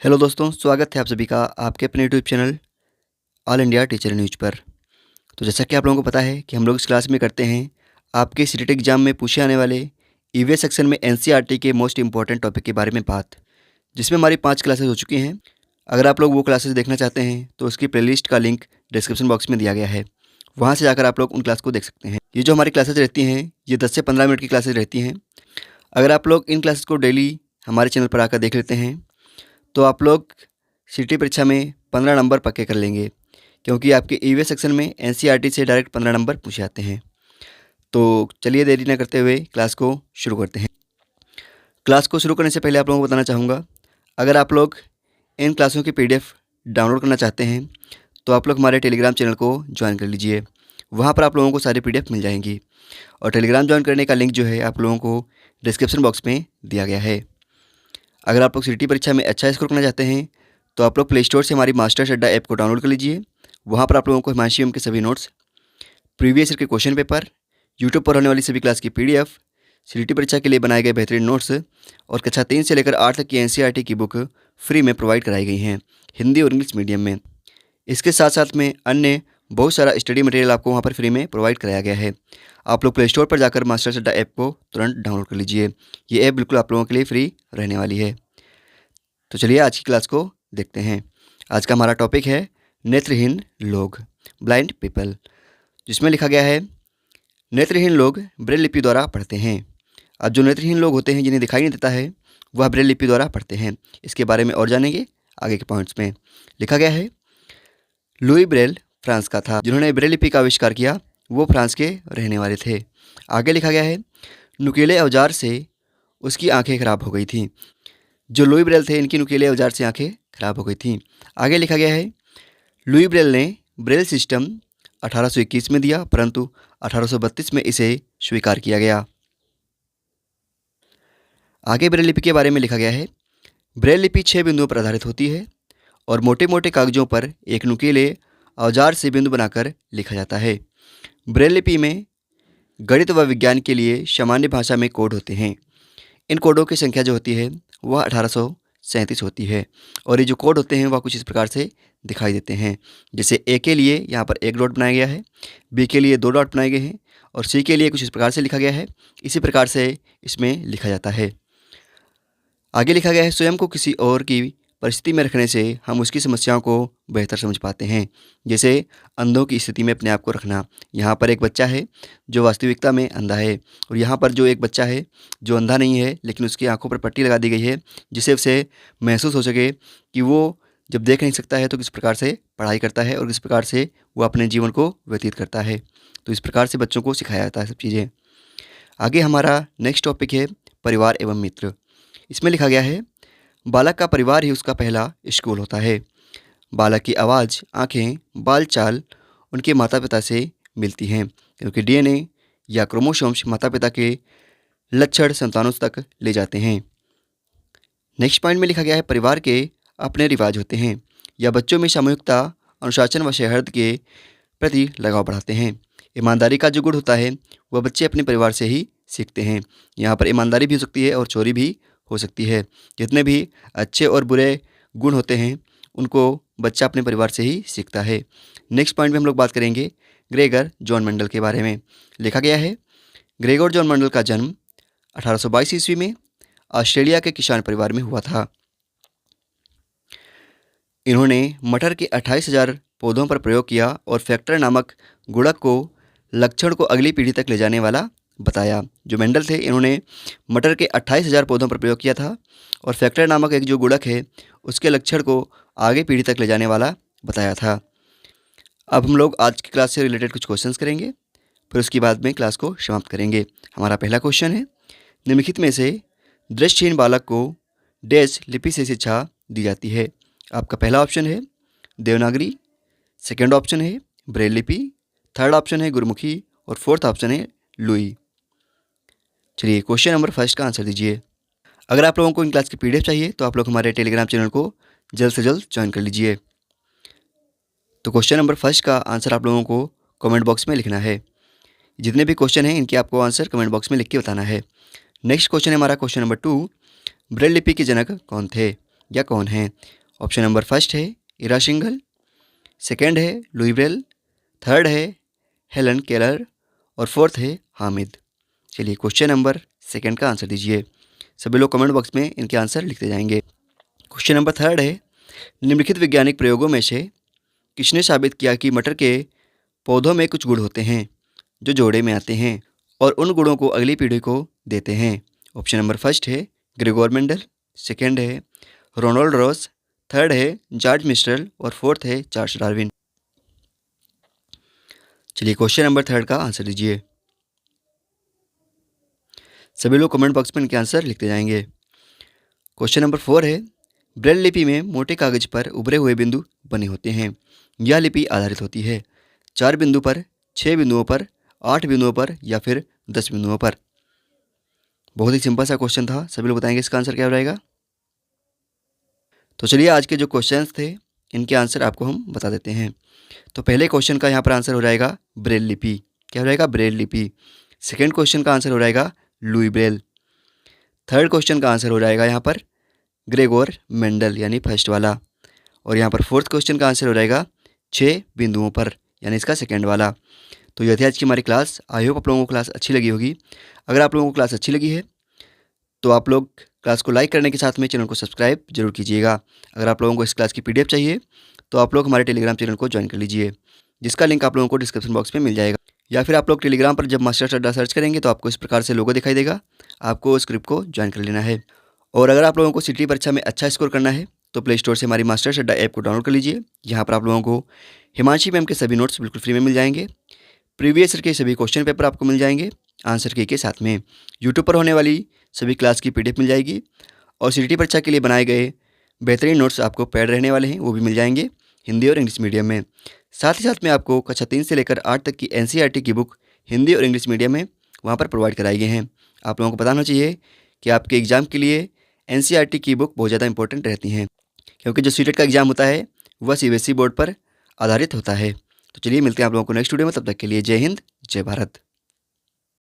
Hello दोस्तों, स्वागत है आप सभी का आपके अपने YouTube channel all India teacher news पर। तो जैसा कि आप लोगों को पता है कि हम लोग इस क्लास में करते हैं आपके सीटेट एग्जाम में पूछे आने वाले ईवीएस सेक्शन में एनसीईआरटी के मोस्ट इंपॉर्टेंट टॉपिक के बारे में बात, जिसमें हमारी 5 क्लासेस हो चुकी हैं। अगर आप लोग वो क्लासेस देखना चाहते हैं तो उसकी प्लेलिस्ट का लिंक डिस्क्रिप्शन बॉक्स में दिया गया है, वहाँ से जाकर आप लोग उन क्लास को देख सकते हैं। ये जो हमारी क्लासेस रहती हैं ये 10 से 15 मिनट की क्लासेस रहती हैं। अगर आप लोग इन क्लासेस को डेली हमारे चैनल पर आकर देख लेते हैं तो आप लोग सीटी परीक्षा में 15 नंबर पक्के कर लेंगे, क्योंकि आपके ईवीएस सेक्शन में एनसीईआरटी से डायरेक्ट 15 नंबर पूछे जाते हैं। तो चलिए देरी न करते हुए क्लास को शुरू करते हैं। क्लास को शुरू करने से पहले आप लोगों को बताना चाहूँगा, अगर आप लोग इन क्लासों की पीडीएफ डाउनलोड करना चाहते हैं तो आप लोग हमारे टेलीग्राम चैनल को ज्वाइन कर लीजिए। वहाँ पर आप लोगों को सारी पीडीएफ मिल जाएंगी और टेलीग्राम ज्वाइन करने का लिंक जो है आप लोगों को डिस्क्रिप्शन बॉक्स में दिया गया है। अगर आप लोग सीटी परीक्षा में अच्छा स्कोर करना चाहते हैं तो आप लोग प्ले स्टोर से हमारी मास्टर्स अड्डा ऐप को डाउनलोड कर लीजिए। वहाँ पर आप लोगों को हिमांशी एम के सभी नोट्स, प्रीवियस ईयर के क्वेश्चन पेपर, यूट्यूब पर होने वाली सभी क्लास की पीडीएफ, सीटी परीक्षा के लिए बनाए गए बेहतरीन नोट्स और कक्षा 3 से लेकर 8 तक की एनसीईआरटी की बुक फ्री में प्रोवाइड कराई गई हैं, हिंदी और इंग्लिश मीडियम में। इसके साथ साथ में अन्य बहुत सारा स्टडी मटेरियल आपको वहाँ पर फ्री में प्रोवाइड कराया गया है। आप लोग प्ले स्टोर पर जाकर मास्टर्स अड्डा ऐप को तुरंत डाउनलोड कर लीजिए। ये ऐप बिल्कुल आप लोगों के लिए फ्री रहने वाली है। तो चलिए आज की क्लास को देखते हैं। आज का हमारा टॉपिक है नेत्रहीन लोग, ब्लाइंड पीपल, जिसमें लिखा गया है नेत्रहीन लोग ब्रेल लिपि द्वारा पढ़ते हैं। अब जो नेत्रहीन लोग होते हैं जिन्हें दिखाई नहीं देता है वह ब्रेल लिपि द्वारा पढ़ते हैं। इसके बारे में और जानेंगे आगे के पॉइंट्स में। लिखा गया है लुई ब्रेल फ्रांस का था। जिन्होंने ब्रेल लिपि का आविष्कार किया वो फ्रांस के रहने वाले थे। आगे लिखा गया है नुकीले औजार से उसकी आंखें खराब हो गई थीं। जो लुई ब्रेल थे इनकी नुकीले औजार से आंखें खराब हो गई थीं। आगे लिखा गया है लुई ब्रेल ने ब्रेल सिस्टम 1821 में दिया, परंतु 1832 में इसे स्वीकार किया गया। आगे ब्रेल लिपि के बारे में लिखा गया है ब्रेल लिपि 6 बिंदुओं पर आधारित होती है और मोटे मोटे कागजों पर एक नुकीले औजार से बिंदु बनाकर लिखा जाता है। ब्रेल लिपि में गणित व विज्ञान के लिए सामान्य भाषा में कोड होते हैं। इन कोडों की संख्या जो होती है वह 1837 होती है और ये जो कोड होते हैं वह कुछ इस प्रकार से दिखाई देते हैं। जैसे ए के लिए यहाँ पर 1 डॉट बनाया गया है, बी के लिए 2 डॉट बनाए गए हैं और सी के लिए कुछ इस प्रकार से लिखा गया है। इसी प्रकार से इसमें लिखा जाता है। आगे लिखा गया है स्वयं को किसी और की परिस्थिति में रखने से हम उसकी समस्याओं को बेहतर समझ पाते हैं। जैसे अंधों की स्थिति में अपने आप को रखना। यहाँ पर एक बच्चा है जो वास्तविकता में अंधा है और यहाँ पर जो एक बच्चा है जो अंधा नहीं है लेकिन उसकी आंखों पर पट्टी लगा दी गई है, जिससे उसे महसूस हो सके कि वो जब देख नहीं सकता है तो किस प्रकार से पढ़ाई करता है और किस प्रकार से वो अपने जीवन को व्यतीत करता है। तो इस प्रकार से बच्चों को सिखाया जाता है सब चीज़ें। आगे हमारा नेक्स्ट टॉपिक है परिवार एवं मित्र। इसमें लिखा गया है बालक का परिवार ही उसका पहला स्कूल होता है। बालक की आवाज़, आँखें, बाल चाल उनके माता पिता से मिलती हैं, क्योंकि डीएनए या क्रोमोसोम्स माता पिता के लक्षण संतानों तक ले जाते हैं। नेक्स्ट पॉइंट में लिखा गया है परिवार के अपने रिवाज होते हैं या बच्चों में सामूहिकता, अनुशासन व सौहार्द के प्रति लगाव बढ़ाते हैं। ईमानदारी का जो गुण होता है वह बच्चे अपने परिवार से ही सीखते हैं। यहाँ पर ईमानदारी भी हो सकती है और चोरी भी हो सकती है। जितने भी अच्छे और बुरे गुण होते हैं उनको बच्चा अपने परिवार से ही सीखता है। नेक्स्ट पॉइंट में हम लोग बात करेंगे ग्रेगर जॉन मेंडल के बारे में। लिखा गया है ग्रेगर जॉन मेंडल का जन्म 1822 ईस्वी में ऑस्ट्रेलिया के किसान परिवार में हुआ था। इन्होंने मटर के 28,000 पौधों पर प्रयोग किया और फैक्टर नामक गुणक को लक्षण को अगली पीढ़ी तक ले जाने वाला बताया। जो मेंडल थे इन्होंने मटर के 28,000 पौधों पर प्रयोग किया था और फैक्टर नामक एक जो गुणक है उसके लक्षण को आगे पीढ़ी तक ले जाने वाला बताया था। अब हम लोग आज की क्लास से रिलेटेड कुछ क्वेश्चंस करेंगे, फिर उसके बाद में क्लास को समाप्त करेंगे। हमारा पहला क्वेश्चन है निम्नलिखित में से दृष्टिहीन बालक को डैश लिपि से शिक्षा दी जाती है। आपका पहला ऑप्शन है देवनागरी, सेकेंड ऑप्शन है ब्रेल लिपि, थर्ड ऑप्शन है गुरमुखी और फोर्थ ऑप्शन है लुई। चलिए क्वेश्चन नंबर फर्स्ट का आंसर दीजिए। अगर आप लोगों को इन क्लास की पीडीएफ चाहिए तो आप लोग हमारे टेलीग्राम चैनल को जल्द से जल्द ज्वाइन कर लीजिए। तो क्वेश्चन नंबर फर्स्ट का आंसर आप लोगों को कमेंट बॉक्स में लिखना है। जितने भी क्वेश्चन हैं इनके आपको आंसर कमेंट बॉक्स में लिख के बताना है। नेक्स्ट क्वेश्चन है हमारा क्वेश्चन नंबर 2, ब्रेल लिपि के जनक कौन थे। या कौन हैं? ऑप्शन नंबर फर्स्ट है इरा सिंघल, सेकेंड है लुई ब्रेल, थर्ड है हेलन केलर और फोर्थ है हामिद। चलिए क्वेश्चन नंबर सेकेंड का आंसर दीजिए। सभी लोग कमेंट बॉक्स में इनके आंसर लिखते जाएंगे। क्वेश्चन नंबर थर्ड है, निम्नलिखित वैज्ञानिक प्रयोगों में से किसने साबित किया कि मटर के पौधों में कुछ गुण होते हैं जो जोड़े में आते हैं और उन गुणों को अगली पीढ़ी को देते हैं? ऑप्शन नंबर फर्स्ट है ग्रेगोर मेंडल, सेकेंड है रोनाल्ड रॉस, थर्ड है जॉर्ज मिस्ट्रल और फोर्थ है चार्ल्स डार्विन। चलिए क्वेश्चन नंबर थर्ड का आंसर दीजिए। सभी लोग कमेंट बॉक्स में इनके आंसर लिखते जाएंगे। क्वेश्चन नंबर फोर है, ब्रेल लिपि में मोटे कागज पर उभरे हुए बिंदु बने होते हैं। यह लिपि आधारित होती है 4 बिंदु पर, 6 बिंदुओं पर, 8 बिंदुओं पर या फिर 10 बिंदुओं पर? बहुत ही सिंपल सा क्वेश्चन था, सभी लोग बताएंगे इसका आंसर क्या रहेगा। तो चलिए आज के जो क्वेश्चंस थे इनके आंसर आपको हम बता देते हैं। तो पहले क्वेश्चन का यहाँ पर आंसर हो जाएगा ब्रेल लिपि। क्या हो जाएगा? ब्रेल लिपि। सेकेंड क्वेश्चन का आंसर हो जाएगा लुई ब्रेल। थर्ड क्वेश्चन का आंसर हो जाएगा यहाँ पर ग्रेगोर मेंडल यानी फर्स्ट वाला। और यहाँ पर फोर्थ क्वेश्चन का आंसर हो जाएगा 6 बिंदुओं पर यानी इसका सेकेंड वाला। तो यह थी आज की हमारी क्लास। आई होप आप लोगों को क्लास अच्छी लगी होगी। अगर आप लोगों को क्लास अच्छी लगी है तो आप लोग क्लास को लाइक करने के साथ में चैनल को सब्सक्राइब जरूर कीजिएगा। अगर आप लोगों को इस क्लास की PDF चाहिए तो आप लोग हमारे टेलीग्राम चैनल को ज्वाइन कर लीजिए, जिसका लिंक आप लोगों को डिस्क्रिप्शन बॉक्स में मिल जाएगा। या फिर आप लोग टेलीग्राम पर जब मास्टर्स अड्डा सर्च करेंगे तो आपको इस प्रकार से लोगो दिखाई देगा, आपको उस ग्रुप को ज्वाइन कर लेना है। और अगर आप लोगों को सिटी परीक्षा में अच्छा स्कोर करना है तो प्ले स्टोर से हमारी मास्टर्स अड्डा ऐप को डाउनलोड कर लीजिए। यहाँ पर आप लोगों को हिमांशी मैम के सभी नोट्स बिल्कुल फ्री में मिल जाएंगे। प्रीवियस ईयर के सभी क्वेश्चन पेपर आपको मिल जाएंगे आंसर की के साथ में। यूट्यूब पर होने वाली सभी क्लास की PDF मिल जाएगी और सीटी परीक्षा के लिए बनाए गए बेहतरीन नोट्स आपको पेड रहने वाले हैं, वो भी मिल जाएंगे हिंदी और इंग्लिश मीडियम में। साथ ही साथ में आपको कक्षा 3 से लेकर 8 तक की NCERT की बुक हिंदी और इंग्लिश मीडियम में वहाँ पर प्रोवाइड कराई गई हैं। आप लोगों को पता होना चाहिए कि आपके एग्ज़ाम के लिए NCERT की बुक बहुत ज़्यादा इंपॉर्टेंट रहती हैं, क्योंकि जो सीटेट का एग्ज़ाम होता है वह CBSE बोर्ड पर आधारित होता है। तो चलिए मिलते हैं आप लोगों को नेक्स्ट वीडियो में, तब तक के लिए जय हिंद जय भारत।